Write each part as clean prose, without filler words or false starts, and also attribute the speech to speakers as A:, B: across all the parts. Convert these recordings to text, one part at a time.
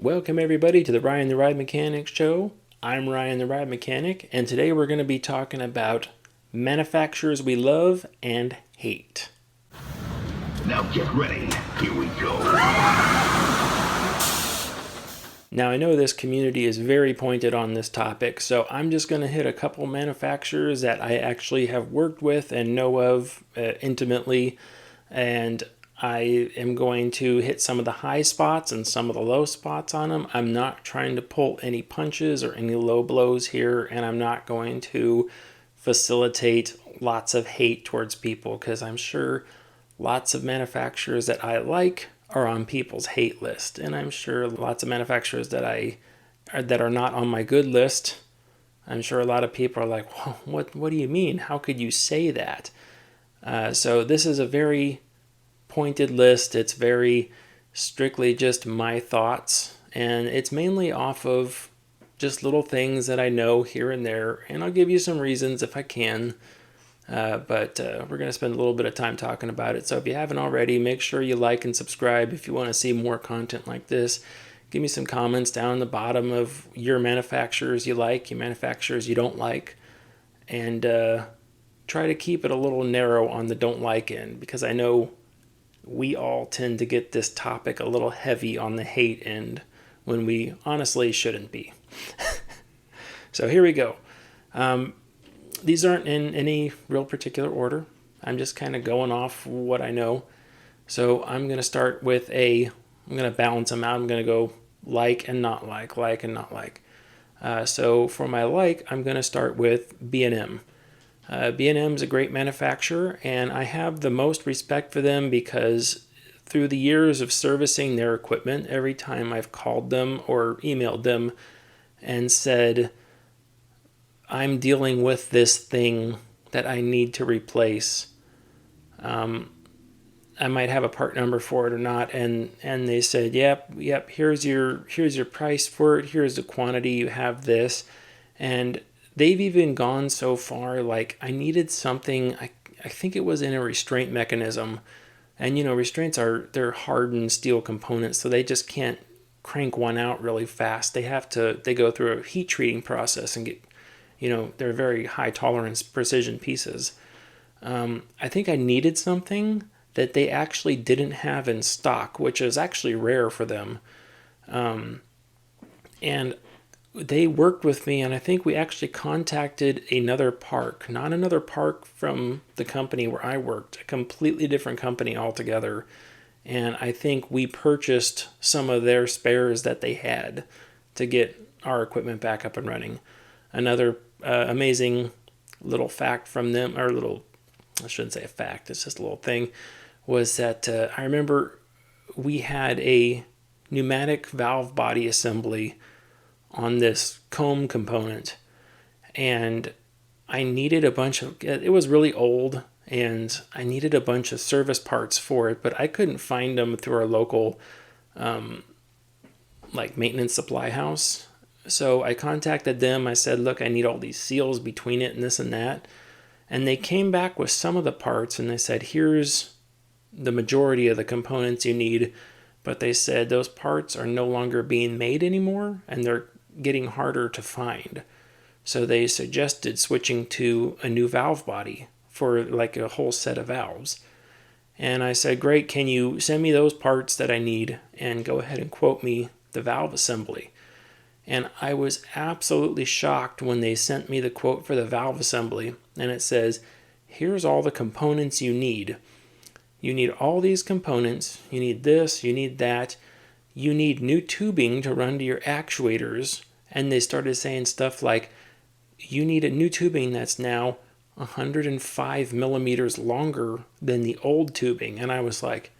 A: Welcome everybody to the Ryan the Ride Mechanic Show. I'm Ryan the Ride Mechanic, and today we're going to be talking about manufacturers we love and hate.
B: Now get ready. Here we go.
A: Now I know this community is very pointed on this topic, so I'm just going to hit a couple manufacturers that I actually have worked with and know of intimately, and I am going to hit some of the high spots and some of the low spots on them. I'm not trying to pull any punches or any low blows here, and I'm not going to facilitate lots of hate towards people because I'm sure lots of manufacturers that I like are on people's hate list, and I'm sure lots of manufacturers that are not on my good list. I'm sure a lot of people are like, well, what do you mean? How could you say that? So this is a very pointed list. It's very strictly just my thoughts, and it's mainly off of just little things that I know here and there, and I'll give you some reasons if I can. But we're going to spend a little bit of time talking about it. So if you haven't already, make sure you like and subscribe if you want to see more content like this. Give me some comments down the bottom of your manufacturers you like, your manufacturers you don't like, and try to keep it a little narrow on the don't like end, because I know we all tend to get this topic a little heavy on the hate end when we honestly shouldn't be. So here we go. These aren't in any real particular order. I'm just kind of going off what I know. So I'm going to start with I'm going to balance them out. I'm going to go like and not like and not like. So for my like, I'm going to start with B&M. B&M is a great manufacturer, and I have the most respect for them because through the years of servicing their equipment, every time I've called them or emailed them and said, I'm dealing with this thing that I need to replace, I might have a part number for it or not, and they said, yep, here's your price for it, here's the quantity, you have this. And they've even gone so far, like I needed something, I think it was in a restraint mechanism, and restraints they're hardened steel components, so they just can't crank one out really fast. They go through a heat treating process and get, they're very high tolerance precision pieces. I think I needed something that they actually didn't have in stock, which is actually rare for them. And they worked with me, and I think we actually contacted another park, not another park from the company where I worked, a completely different company altogether. And I think we purchased some of their spares that they had to get our equipment back up and running. Another amazing little fact from them, I shouldn't say a fact, it's just a little thing, was that I remember we had a pneumatic valve body assembly on this comb component, and I needed it was really old, and I needed a bunch of service parts for it, but I couldn't find them through our local maintenance supply house. So I contacted them. I said, look, I need all these seals between it and this and that. And they came back with some of the parts, and they said, here's the majority of the components you need. But they said those parts are no longer being made anymore, and they're getting harder to find. So they suggested switching to a new valve body for like a whole set of valves. And I said, great, can you send me those parts that I need and go ahead and quote me the valve assembly? And I was absolutely shocked when they sent me the quote for the valve assembly, and it says, here's all the components you need. You need all these components, you need this, you need that, you need new tubing to run to your actuators. And they started saying stuff like, you need a new tubing that's now 105 millimeters longer than the old tubing. And I was like,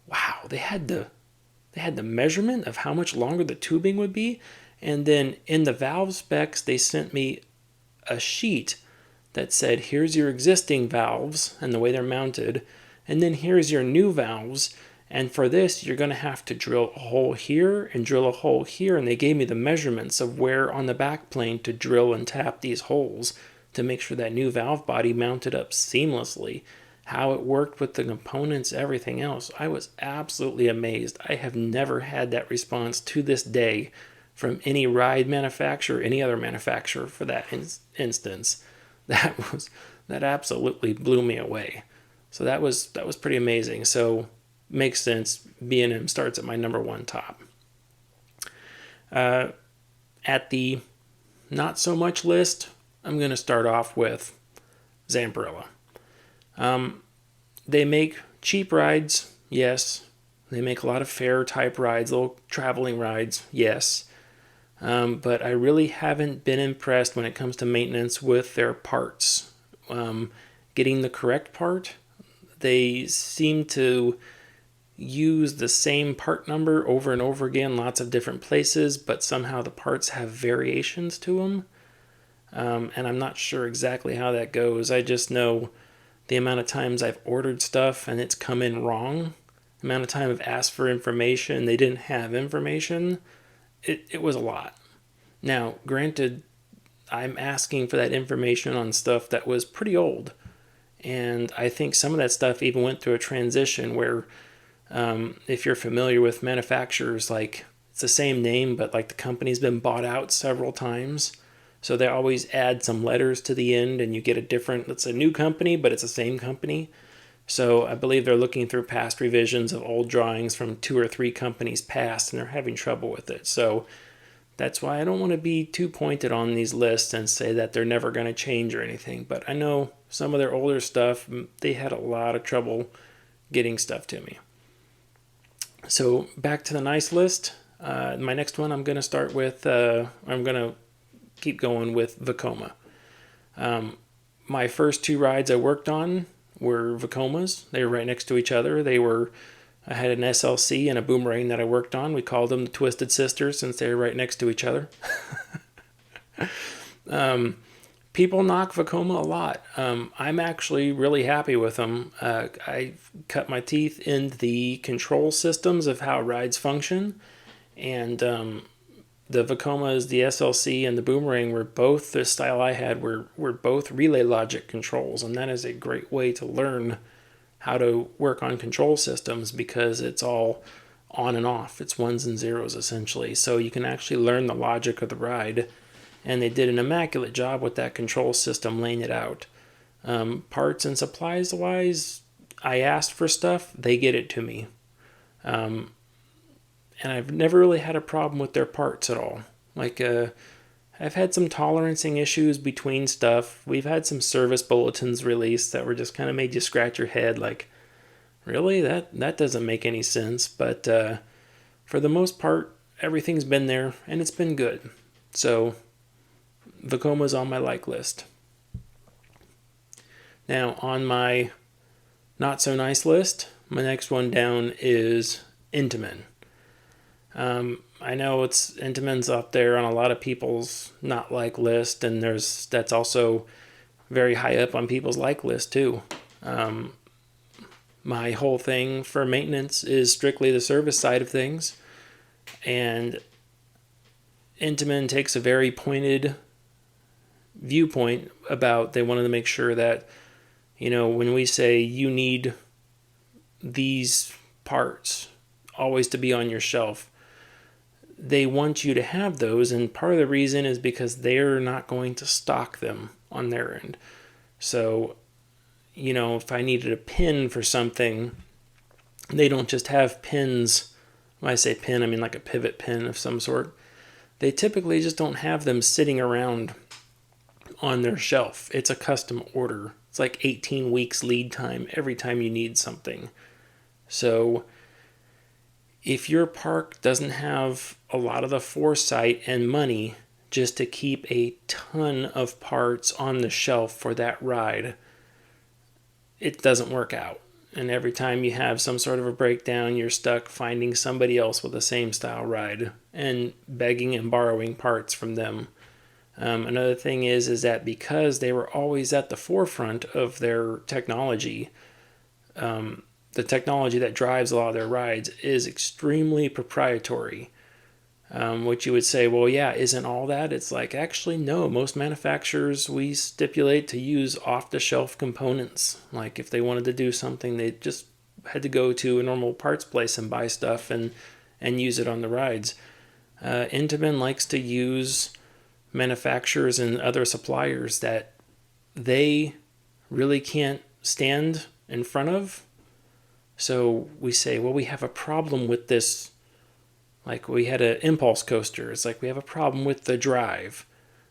A: wow, they had the measurement of how much longer the tubing would be. And then in the valve specs, they sent me a sheet that said, here's your existing valves and the way they're mounted, and then here's your new valves, and for this, you're going to have to drill a hole here and drill a hole here. And they gave me the measurements of where on the back plane to drill and tap these holes to make sure that new valve body mounted up seamlessly. how it worked with the components, everything else. I was absolutely amazed. I have never had that response to this day from any ride manufacturer, any other manufacturer for that instance. That absolutely blew me away. So that was pretty amazing. So makes sense. B&M starts at my number one top. At the not so much list, I'm going to start off with Zambarella. They make cheap rides, yes. They make a lot of fair type rides, little traveling rides, yes. But I really haven't been impressed when it comes to maintenance with their parts. Getting the correct part, they seem to use the same part number over and over again, lots of different places, but somehow the parts have variations to them. And I'm not sure exactly how that goes. I just know the amount of times I've ordered stuff and it's come in wrong, the amount of time I've asked for information, they didn't have information. It was a lot. Now, granted, I'm asking for that information on stuff that was pretty old. And I think some of that stuff even went through a transition where, if you're familiar with manufacturers, like it's the same name, but like the company's been bought out several times. So they always add some letters to the end and you get a different, it's a new company, but it's the same company. So I believe they're looking through past revisions of old drawings from 2 or 3 companies past and they're having trouble with it. So that's why I don't want to be too pointed on these lists and say that they're never going to change or anything. But I know some of their older stuff, they had a lot of trouble getting stuff to me. So back to the nice list. My next one, I'm going to start with, I'm going to keep going with Vekoma. My first 2 rides I worked on were Vekomas. They were right next to each other. I had an SLC and a Boomerang that I worked on. We called them the Twisted Sisters since they were right next to each other. People knock Vekoma a lot. I'm actually really happy with them. I cut my teeth in the control systems of how rides function, and the Vekomas, the SLC, and the Boomerang were both the style I had were both relay logic controls, and that is a great way to learn how to work on control systems because it's all on and off. It's ones and zeros essentially. So you can actually learn the logic of the ride. And they did an immaculate job with that control system, laying it out. Parts and supplies wise, I asked for stuff, they get it to me. And I've never really had a problem with their parts at all. Like, I've had some tolerancing issues between stuff. We've had some service bulletins released that were just kind of made you scratch your head like, really? That doesn't make any sense. But for the most part, everything's been there and it's been good. So Vekoma's on my like list. Now on my not so nice list, my next one down is Entenmann. I know Entenmann's up there on a lot of people's not like list, and that's also very high up on people's like list too. My whole thing for maintenance is strictly the service side of things, and Entenmann takes a very pointed viewpoint about they wanted to make sure that, when we say you need these parts always to be on your shelf, they want you to have those, and part of the reason is because they're not going to stock them on their end. So, if I needed a pin for something, they don't just have pins. When I say pin, I mean like a pivot pin of some sort. They typically just don't have them sitting around on their shelf. It's a custom order. It's like 18 weeks lead time every time you need something. So if your park doesn't have a lot of the foresight and money just to keep a ton of parts on the shelf for that ride, it doesn't work out. And every time you have some sort of a breakdown, you're stuck finding somebody else with the same style ride and begging and borrowing parts from them. Another thing is that because they were always at the forefront of their technology, the technology that drives a lot of their rides is extremely proprietary. which you would say, well, yeah, isn't all that? It's like, actually, no. Most manufacturers, we stipulate to use off-the-shelf components. Like if they wanted to do something, they just had to go to a normal parts place and buy stuff and use it on the rides. Entenmann likes to use manufacturers and other suppliers that they really can't stand in front of. So we say, well, we have a problem with this. Like we had an impulse coaster. It's like we have a problem with the drive.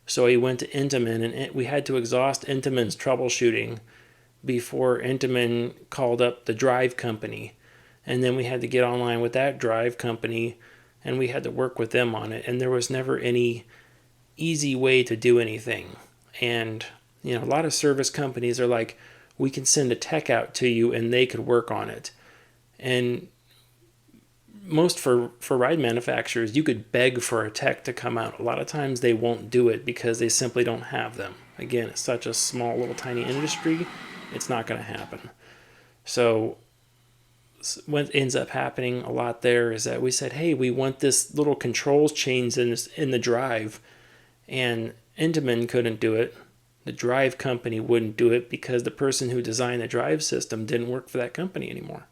A: So he went to Entenmann, and we had to exhaust Entenmann's troubleshooting before Entenmann called up the drive company. And then we had to get online with that drive company, and we had to work with them on it. And there was never any easy way to do anything. And, a lot of service companies are like, we can send a tech out to you and they could work on it. And most for ride manufacturers, you could beg for a tech to come out. A lot of times they won't do it because they simply don't have them. Again, it's such a small, little, tiny industry, it's not going to happen. So what ends up happening a lot there is that we said, hey, we want this little controls change in the drive, and Entenmann couldn't do it. The drive company wouldn't do it because the person who designed the drive system didn't work for that company anymore.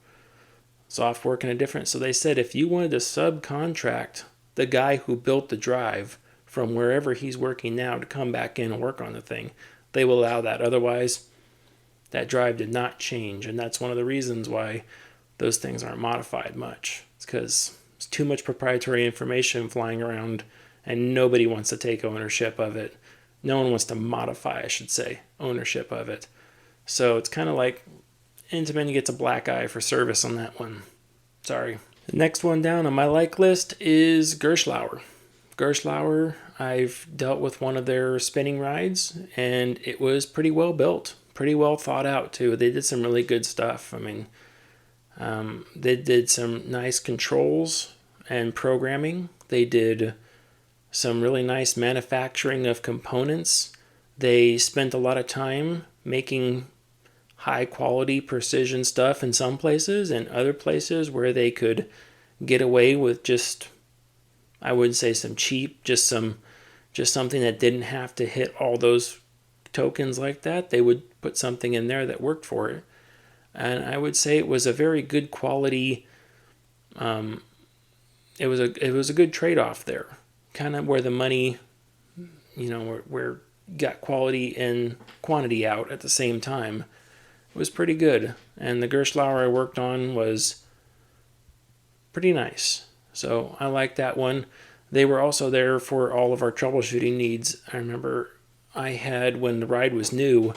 A: It's off working a different. So they said if you wanted to subcontract the guy who built the drive from wherever he's working now to come back in and work on the thing, they will allow that. Otherwise, that drive did not change. And that's one of the reasons why those things aren't modified much. It's because there's too much proprietary information flying around and nobody wants to take ownership of it. No one wants to modify, I should say, ownership of it. So it's kind of like Entenmann gets a black eye for service on that one. Sorry. The next one down on my like list is Gerstlauer. Gerstlauer, I've dealt with one of their spinning rides, and it was pretty well built, pretty well thought out too. They did some really good stuff. I mean, they did some nice controls and programming. They did some really nice manufacturing of components. They spent a lot of time making high quality precision stuff in some places, and other places where they could get away with just, I wouldn't say some cheap, just something that didn't have to hit all those tokens like that. They would put something in there that worked for it. And I would say it was a very good quality. It was a good trade-off there, kind of where the money, where got quality and quantity out at the same time. It was pretty good, and the Gerstlauer I worked on was pretty nice. So I like that one. They were also there for all of our troubleshooting needs. I remember when the ride was new,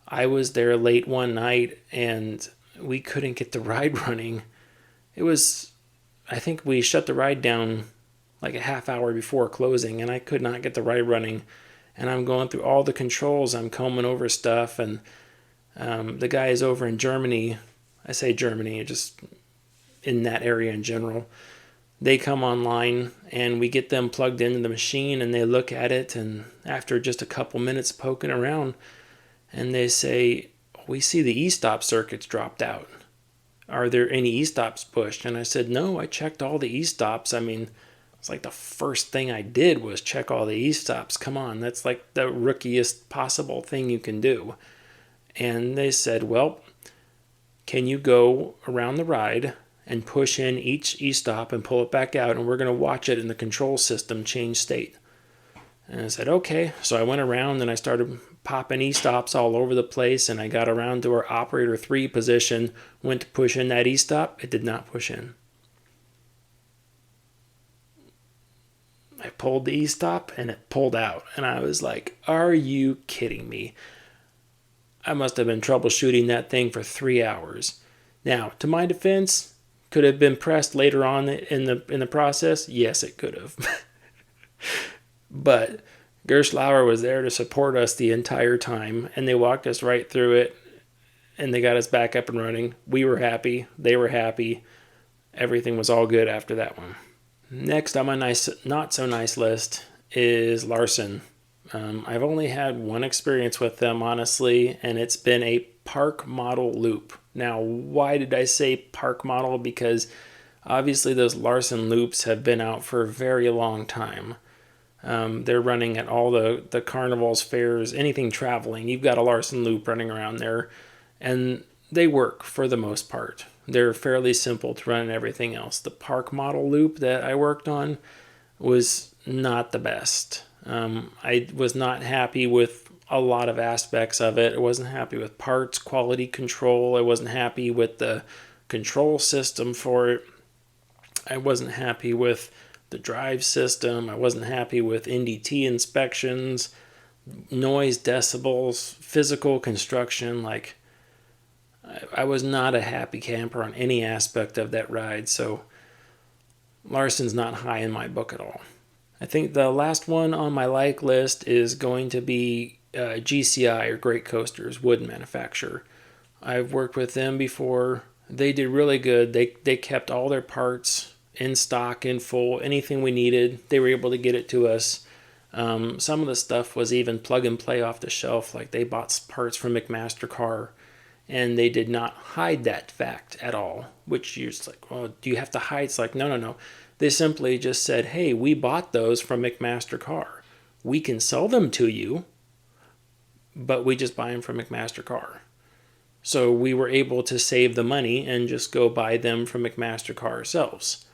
A: I was there late one night and we couldn't get the ride running. I think we shut the ride down like a half hour before closing, and I could not get the ride running. And I'm going through all the controls, I'm combing over stuff, and the guys over in Germany, I say Germany, just in that area in general, they come online and we get them plugged into the machine and they look at it, and after just a couple minutes poking around, and they say, we see the e-stop circuits dropped out. Are there any e-stops pushed? And I said, no, I checked all the e-stops. I mean, it's like the first thing I did was check all the e-stops. Come on, that's like the rookiest possible thing you can do. And they said, well, can you go around the ride and push in each e-stop and pull it back out, and we're going to watch it in the control system change state. And I said, okay. So I went around and I started popping e-stops all over the place, and I got around to our operator 3 position, went to push in that e-stop. It did not push in. I pulled the e-stop and it pulled out. And I was like, are you kidding me? I must have been troubleshooting that thing for 3 hours. Now, to my defense, could have been pressed later on in the process? Yes, it could have. But Gerstlauer was there to support us the entire time, and they walked us right through it, and they got us back up and running. We were happy. They were happy. Everything was all good after that one. Next on my not so nice list is Larson. I've only had one experience with them, honestly, and it's been a park model loop. Now, why did I say park model? Because Obviously, those Larson loops have been out for a very long time. They're running at all the carnivals, fairs, anything traveling. You've got a Larson loop running around there, and they work for the most part. They're fairly simple to run and everything else. The park model loop that I worked on was not the best. I was not happy with a lot of aspects of it. I wasn't happy with parts, quality control. I wasn't happy with the control system for it. I wasn't happy with the drive system. I wasn't happy with NDT inspections, noise decibels, physical construction. Like, I was not a happy camper on any aspect of that ride. So Larson's not high in my book at all. I think the last one on my like list is going to be GCI, or Great Coasters Wood Manufacturer. I've worked with them before. They did really good. They kept all their parts in stock, in full. Anything we needed, they were able to get it to us. Some of the stuff was even plug and play off the shelf. Like, they bought parts from McMaster-Carr, and they did not hide that fact at all. Which you're just like, well, do you have to hide? It's like, no. They simply just said, hey, we bought those from McMaster-Carr. We can sell them to you, but we just buy them from McMaster-Carr. So we were able to save the money and just go buy them from McMaster-Carr ourselves.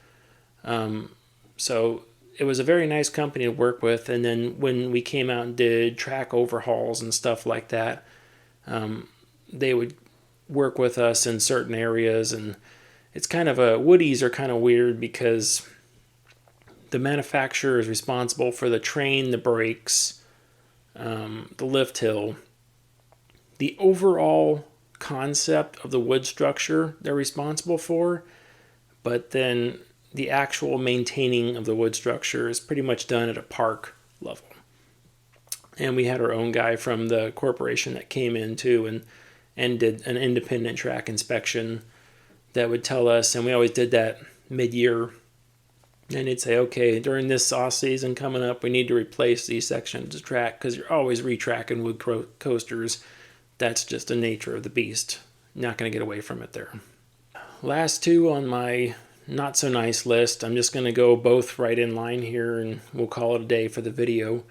A: So it was a very nice company to work with. And then when we came out and did track overhauls and stuff like that, they would work with us in certain areas. And it's kind of Woodies are kind of weird because the manufacturer is responsible for the train, the brakes, the lift hill. The overall concept of the wood structure they're responsible for, but then the actual maintaining of the wood structure is pretty much done at a park level. And we had our own guy from the corporation that came in too and did an independent track inspection that would tell us, and we always did that mid-year, and he'd say, okay, during this off season coming up, we need to replace these sections of track because you're always retracking wood coasters. That's just the nature of the beast. Not going to get away from it there. Last two on my not so nice list. I'm just going to go both right in line here and we'll call it a day for the video.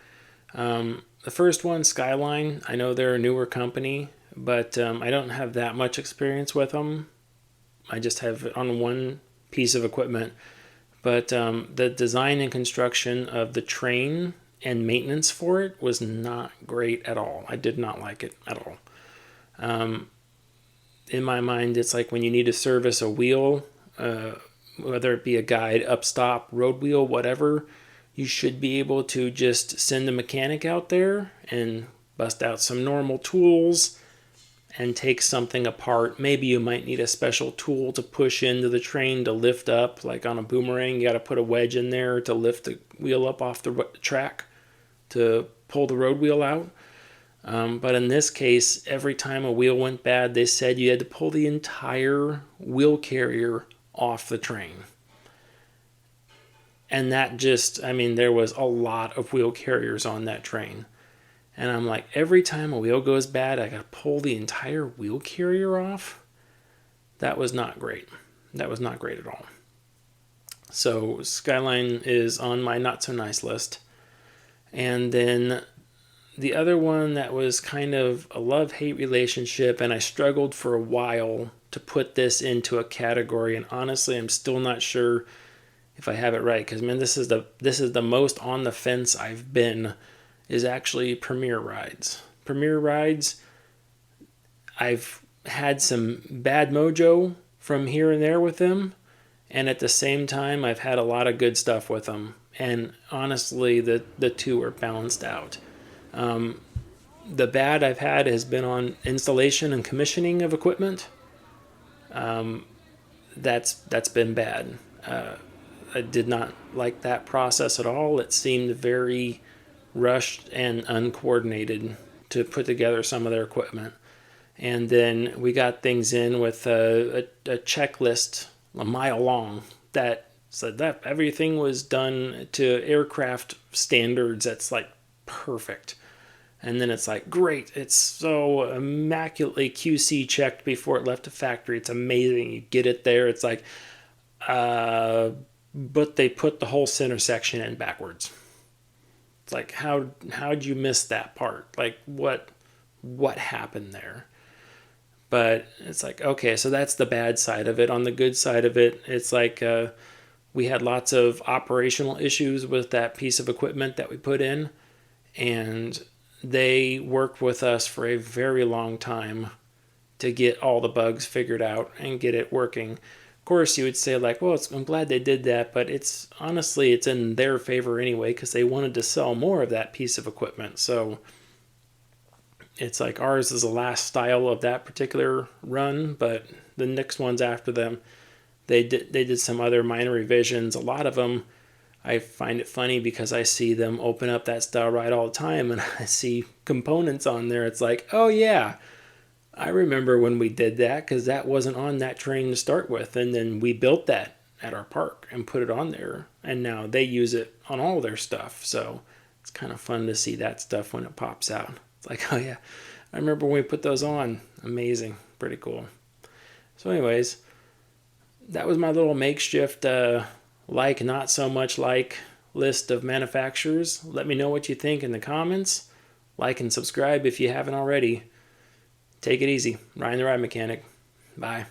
A: The first one, Skyline. I know they're a newer company, but I don't have that much experience with them. I just have it on one piece of equipment. But the design and construction of the train and maintenance for it was not great at all. I did not like it at all. In my mind, it's like when you need to service a wheel, whether it be a guide, upstop, road wheel, whatever, you should be able to just send a mechanic out there and bust out some normal tools and take something apart. Maybe you might need a special tool to push into the train to lift up, like on a boomerang. You got to put a wedge in there to lift the wheel up off the track to pull the road wheel out. But in this case, every time a wheel went bad, they said you had to pull the entire wheel carrier off the train. And that just, there was a lot of wheel carriers on that train. And I'm like, every time a wheel goes bad, I got to pull the entire wheel carrier off. That was not great. That was not great at all. So Skyline is on my not so nice list. And then the other one that was kind of a love-hate relationship, and I struggled for a while to put this into a category, and honestly, I'm still not sure if I have it right, because this is the most on the fence I've been, is actually Premier Rides. Premier Rides, I've had some bad mojo from here and there with them, and at the same time, I've had a lot of good stuff with them, and honestly, the two are balanced out. The bad I've had has been on installation and commissioning of equipment. That's been bad. I did not like that process at all. It seemed very rushed and uncoordinated to put together some of their equipment. And then we got things in with a checklist a mile long that said that everything was done to aircraft standards. That's like perfect. And then it's like, great, it's so immaculately QC checked before it left the factory. It's amazing. You get it there. It's like, Uh, but they put the whole center section in backwards. It's like how'd you miss that part? Like what happened there? But it's like, okay, so that's the bad side of it. On the good side of it, it's like we had lots of operational issues with that piece of equipment that we put in, and they worked with us for a very long time to get all the bugs figured out and get it working. Of course, you would say like, well, I'm glad they did that, but it's honestly it's in their favor anyway because they wanted to sell more of that piece of equipment. So it's like ours is the last style of that particular run, but the next ones after them, they did some other minor revisions. A lot of them, I find it funny because I see them open up that style ride all the time, and I see components on there. It's like, oh yeah, I remember when we did that because that wasn't on that train to start with, and then we built that at our park and put it on there, and now they use it on all their stuff. So it's kind of fun to see that stuff when it pops out. It's like, oh yeah, I remember when we put those on. Amazing, pretty cool. So, anyways, that was my little makeshift like not so much like list of manufacturers. Let me know what you think in the comments. Like and subscribe if you haven't already. Take it easy. Ryan the Ride Mechanic. Bye.